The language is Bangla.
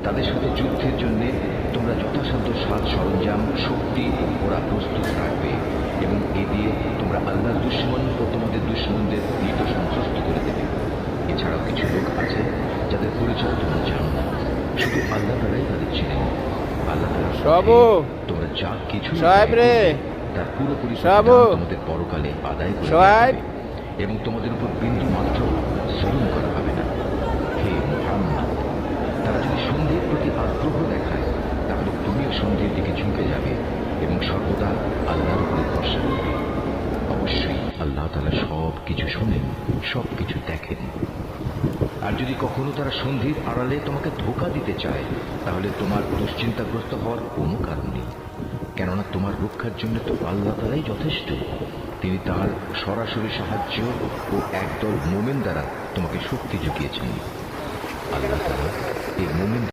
তাদের সাথে যুদ্ধের জন্য তোমরা যথাসাধ্য সাজ সরঞ্জাম, শক্তি ও ঘোড়া প্রস্তুত রাখবে এবং এ দিয়ে তোমরা আল্লাহর দুশমন ও তোমাদের দুশমনদের মৃত সন্ত্রস্ত করে দেবে। এছাড়াও কিছু লোক আছে যাদের পরিচয় তোমরা জানো না, শুধু আল্লাহ তাআলাই তাদের চিনেন। আল্লাহ তোমরা যা কিছু তার পুরোপুরি তোমাদের পরকালে আদায় করে এবং তোমাদের উপর বিন্দু মাত্র জুলুম করা হবে না। হে মুহাম্মদ, তারা যদি সন্ধির প্রতি আগ্রহ দেখায় তাহলে তুমিও সন্ধির দিকে ঝুঁকে যাবে এবং সর্বদা আল্লাহর উপরে ভরসা করবে। অবশ্যই আল্লাহ তাআলা সব কিছু শোনেন, সব কিছু দেখেন। আর যদি কখনো তারা সন্ধির আড়ালে তোমাকে ধোঁকা দিতে চায় তাহলে তোমার দুশ্চিন্তাগ্রস্ত হওয়ার কোনো কারণ নেই, কেননা তোমার রক্ষার জন্য তো আল্লাহ তাআলাই যথেষ্ট। তিনি তার সরাসরি সাহায্য ও একদল মুমিন দ্বারা তোমাকে শক্তি জুগিয়েছেন। আল্লাহ তাআলা এই মুমিন